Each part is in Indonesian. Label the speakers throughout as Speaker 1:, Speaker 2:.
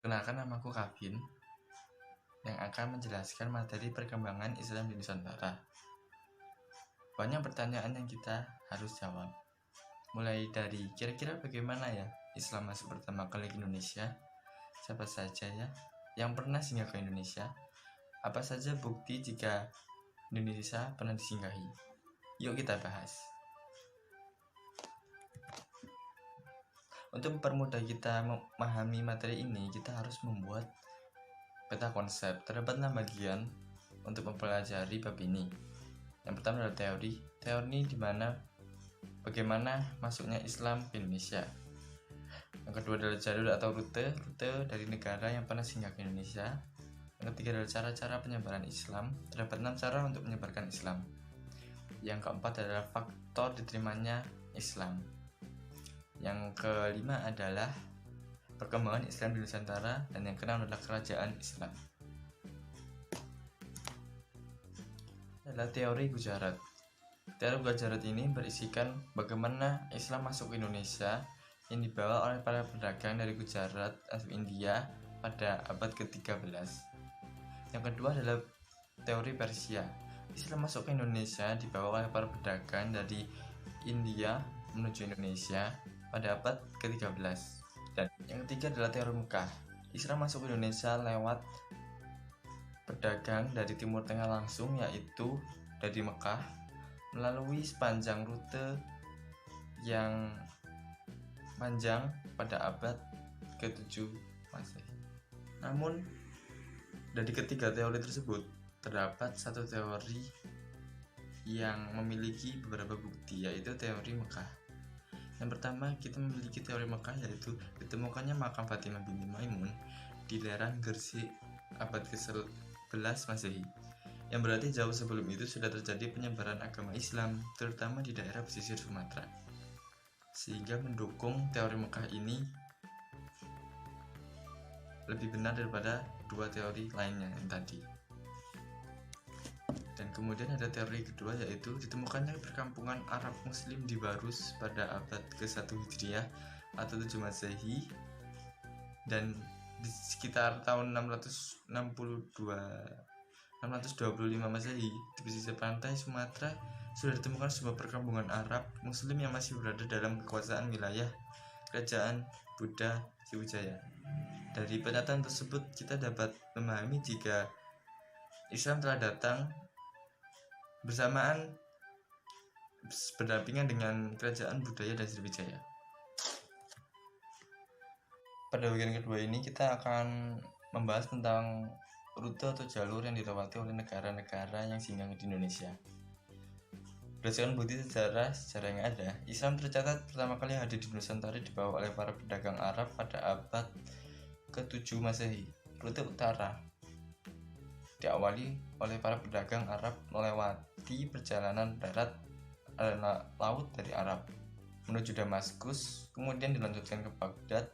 Speaker 1: Kenalkan, namaku Kavin yang akan menjelaskan materi perkembangan Islam di Nusantara. Banyak pertanyaan yang kita harus jawab, mulai dari kira-kira bagaimana ya Islam masuk pertama kali ke Indonesia, siapa saja ya yang pernah singgah ke Indonesia, apa saja bukti jika Indonesia pernah disinggahi. Yuk kita bahas. Untuk mempermudah kita memahami materi ini, kita harus membuat peta konsep. Terdapat 6 bagian untuk mempelajari bab ini. Yang pertama adalah teori. Teori di mana bagaimana masuknya Islam ke Indonesia. Yang kedua adalah jalur atau rute dari negara yang pernah singgah ke Indonesia. Yang ketiga adalah cara-cara penyebaran Islam. Terdapat 6 cara untuk menyebarkan Islam. Yang keempat adalah faktor diterimanya Islam. Yang kelima adalah perkembangan Islam di Nusantara, dan yang keenam adalah kerajaan Islam. Adalah teori Gujarat. Teori Gujarat ini berisikan bagaimana Islam masuk ke Indonesia yang dibawa oleh para pedagang dari Gujarat atau India pada abad ke-13. Yang kedua adalah teori Persia. Islam masuk ke Indonesia dibawa oleh para pedagang dari India menuju Indonesia pada abad ke-13. Dan yang ketiga adalah teori Mekah. Islam masuk ke Indonesia lewat pedagang dari Timur Tengah langsung, yaitu dari Mekah, melalui sepanjang rute yang panjang pada abad ke-7 Masehi. Namun dari ketiga teori tersebut terdapat satu teori yang memiliki beberapa bukti, yaitu teori Mekah. Yang pertama, kita memiliki teori Mekah, yaitu ditemukannya makam Fatimah binti Maimun di daerah Gresik abad ke-11 Masehi. Yang berarti jauh sebelum itu sudah terjadi penyebaran agama Islam, terutama di daerah pesisir Sumatera. Sehingga mendukung teori Mekah ini lebih benar daripada dua teori lainnya yang tadi. Dan kemudian ada teori kedua, yaitu ditemukannya perkampungan Arab Muslim di Barus pada abad ke-1 Hijriah atau 7 Masehi, dan di sekitar tahun 625 Masehi di pesisir pantai Sumatera sudah ditemukan sebuah perkampungan Arab Muslim yang masih berada dalam kekuasaan wilayah kerajaan Buddha Sriwijaya. Dari penyataan tersebut kita dapat memahami jika Islam telah datang bersamaan berdampingan dengan kerajaan Buddha dan Sriwijaya. Pada bagian kedua ini kita akan membahas tentang rute atau jalur yang dilewati oleh negara-negara yang singgah di Indonesia. Berdasarkan bukti sejarah yang ada, Islam tercatat pertama kali hadir di Nusantara dibawa oleh para pedagang Arab pada abad ke-7 Masehi. Rute utara diawali oleh para pedagang Arab melewati perjalanan darat laut dari Arab menuju Damaskus, kemudian dilanjutkan ke Baghdad,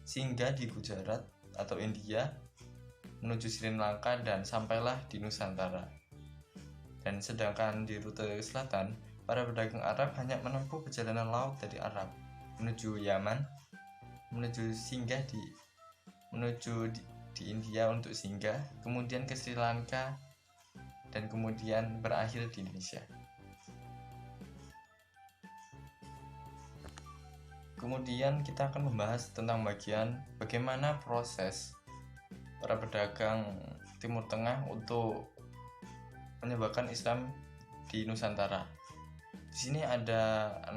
Speaker 1: singgah di Gujarat atau India, menuju Sri Lanka, dan sampailah di Nusantara. Dan sedangkan di rute selatan, para pedagang Arab hanya menempuh perjalanan laut dari Arab menuju Yaman, menuju di India untuk singgah, kemudian ke Sri Lanka, dan kemudian berakhir di Indonesia. Kemudian kita akan membahas tentang bagian bagaimana proses para pedagang Timur Tengah untuk menyebarkan Islam di Nusantara. Di sini ada 6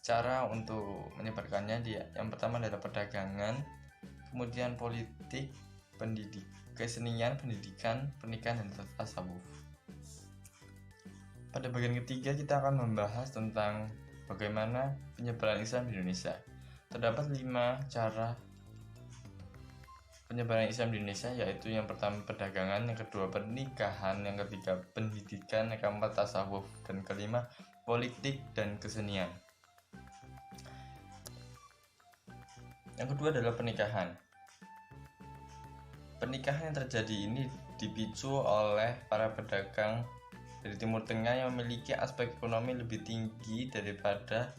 Speaker 1: cara untuk menyebarkannya. Yang pertama adalah perdagangan, kemudian politik, kesenian, pendidikan, pernikahan, dan tasawuf. Pada bagian ketiga kita akan membahas tentang bagaimana penyebaran Islam di Indonesia. Terdapat 5 cara penyebaran Islam di Indonesia, yaitu yang pertama perdagangan, yang kedua pernikahan, yang ketiga pendidikan, yang keempat tasawuf, dan kelima politik dan kesenian. Yang kedua adalah pernikahan. Pernikahan yang terjadi ini dipicu oleh para pedagang dari Timur Tengah yang memiliki aspek ekonomi lebih tinggi daripada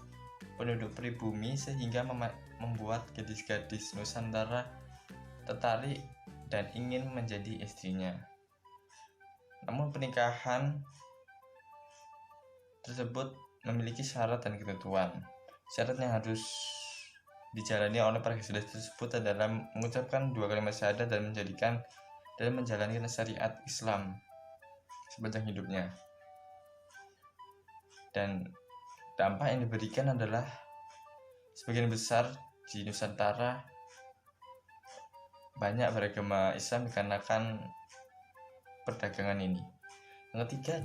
Speaker 1: penduduk pribumi, sehingga membuat gadis-gadis Nusantara tertarik dan ingin menjadi istrinya. Namun pernikahan tersebut memiliki syarat dan ketentuan. Syarat yang harus dijalani oleh para gadis tersebut adalah mengucapkan 2 kalimat syahadat dan menjalankan syariat Islam sepanjang hidupnya. Dan dampak yang diberikan adalah sebagian besar di Nusantara banyak beragama Islam dikarenakan perdagangan ini. Yang ketiga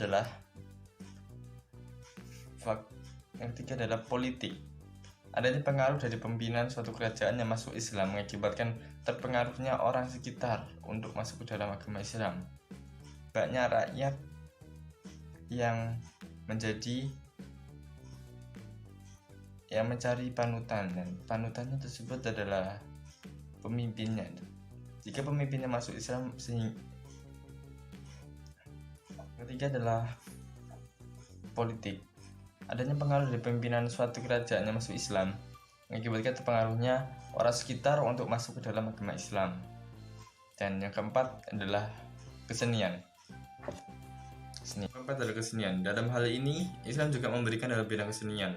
Speaker 1: adalah politik. Adanya pengaruh dari pimpinan suatu kerajaan yang masuk Islam mengakibatkan terpengaruhnya orang sekitar untuk masuk ke dalam agama Islam. Banyak rakyat yang mencari panutan, dan panutannya tersebut adalah pemimpinnya. Jika pemimpinnya masuk Islam, ketiga adalah politik. Adanya pengaruh dari pimpinan suatu kerajaan yang masuk Islam mengakibatkan terpengaruhnya orang sekitar untuk masuk ke dalam agama Islam. Dan yang keempat adalah kesenian. Keempat adalah kesenian. Dalam hal ini, Islam juga memberikan dalam bidang kesenian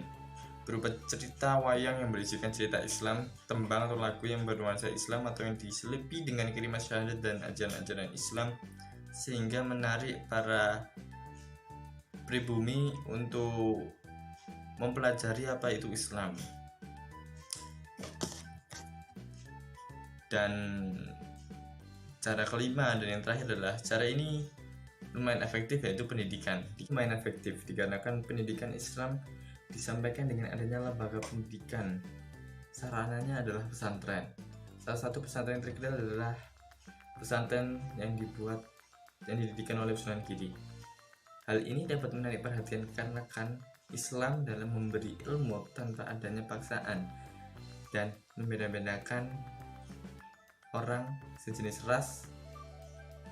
Speaker 1: berupa cerita wayang yang berisikan cerita Islam, tembang atau lagu yang bernuansa Islam atau yang diselipi dengan kalimat syahadat dan ajaran-ajaran Islam, sehingga menarik para pribumi untuk mempelajari apa itu Islam. Dan cara kelima dan yang terakhir adalah cara ini lumayan efektif, yaitu pendidikan. Lumayan efektif dikarenakan pendidikan Islam disampaikan dengan adanya lembaga pendidikan. Sarananya adalah pesantren. Salah satu pesantren yang terkenal adalah pesantren yang didirikan oleh Sunan Giri. Hal ini dapat menarik perhatian karena Islam dalam memberi ilmu tanpa adanya paksaan dan membeda-bedakan orang sejenis ras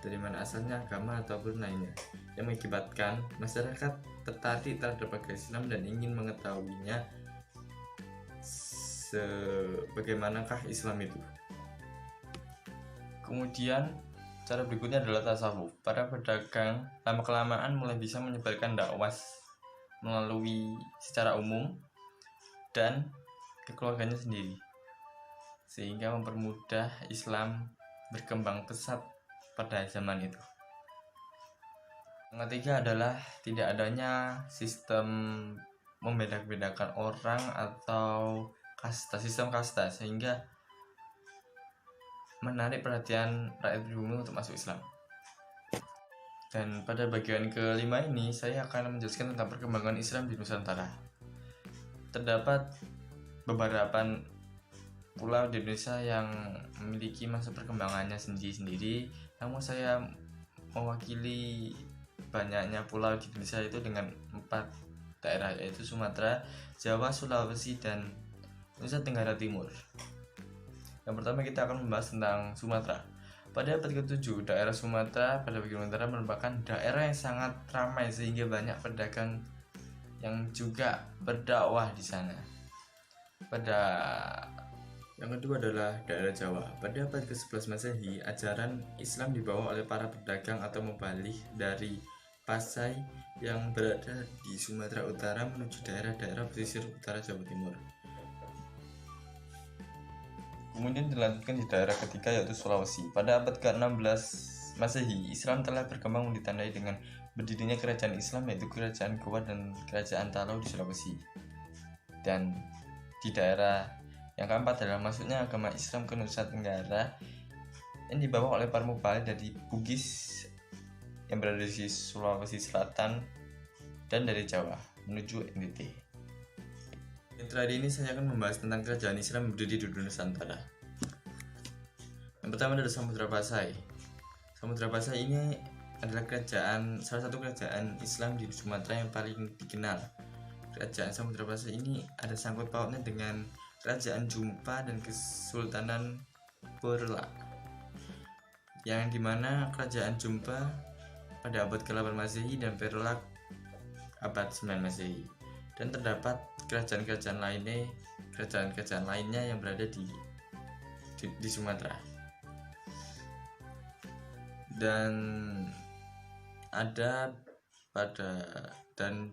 Speaker 1: dari mana asalnya, agama ataupun lainnya, yang mengakibatkan masyarakat tertarik terhadap agama Islam dan ingin mengetahuinya sebagaimanakah Islam itu. Kemudian cara berikutnya adalah tasawuf. Para pedagang lama-kelamaan mulai bisa menyebarkan dakwah melalui secara umum dan ke keluarganya sendiri, sehingga mempermudah Islam berkembang pesat pada zaman itu. Yang ketiga adalah tidak adanya sistem membeda-bedakan orang atau sistem kasta, sehingga menarik perhatian rakyat pribumi untuk masuk Islam. Dan pada bagian kelima ini saya akan menjelaskan tentang perkembangan Islam di Nusantara. Terdapat beberapa pulau di Indonesia yang memiliki masa perkembangannya sendiri-sendiri, namun saya mewakili banyaknya pulau di Indonesia itu dengan 4 daerah, yaitu Sumatera, Jawa, Sulawesi, dan Nusa Tenggara Timur. Yang pertama kita akan membahas tentang Sumatera. Pada abad ke-7, daerah Sumatera pada bagian utara merupakan daerah yang sangat ramai sehingga banyak pedagang yang juga berdakwah di sana. Yang kedua adalah daerah Jawa. Pada abad ke-11 Masehi, ajaran Islam dibawa oleh para pedagang atau mubalik dari Pasai yang berada di Sumatera Utara menuju daerah-daerah pesisir utara Jawa Timur. Kemudian dilanjutkan di daerah ketiga, yaitu Sulawesi. Pada abad ke-16 Masehi, Islam telah berkembang ditandai dengan berdirinya kerajaan Islam, yaitu Kerajaan Goa dan Kerajaan Talau di Sulawesi. Dan di daerah yang keempat adalah masuknya agama Islam ke Nusa Tenggara yang dibawa oleh para mubalik dari Bugis yang berada di Sulawesi Selatan dan dari Jawa menuju NTT. Yang terakhir ini saya akan membahas tentang kerajaan Islam yang berdiri di Nusantara. Yang pertama adalah Samudra Pasai. Samudra Pasai ini adalah salah satu kerajaan Islam di Sumatera yang paling dikenal. Kerajaan Samudra Pasai ini ada sangkut pautnya dengan Kerajaan Jumpa dan Kesultanan Perla, yang dimana Kerajaan Jumpa pada abad ke-8 Masehi dan Perla abad 9 Masehi. dan terdapat kerajaan-kerajaan lainnya yang berada di Sumatera. Dan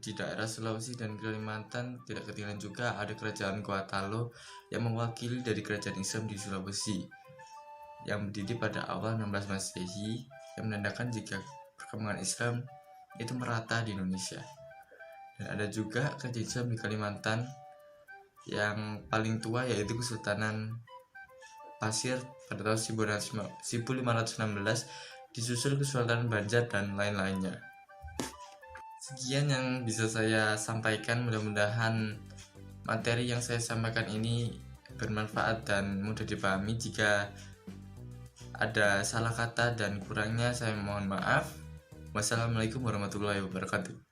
Speaker 1: di daerah Sulawesi dan Kalimantan tidak ketinggalan juga ada kerajaan Gorontalo yang mewakili dari kerajaan Islam di Sulawesi yang berdiri pada awal 16 Masehi, yang menandakan jika perkembangan Islam itu merata di Indonesia. Dan ada juga kerajaan Islam di Kalimantan yang paling tua, yaitu Kesultanan Pasir pada tahun 1516, disusul Kesultanan Banjar dan lain-lainnya. Sekian yang bisa saya sampaikan, mudah-mudahan materi yang saya sampaikan ini bermanfaat dan mudah dipahami. Jika ada salah kata dan kurangnya saya mohon maaf. Wassalamualaikum warahmatullahi wabarakatuh.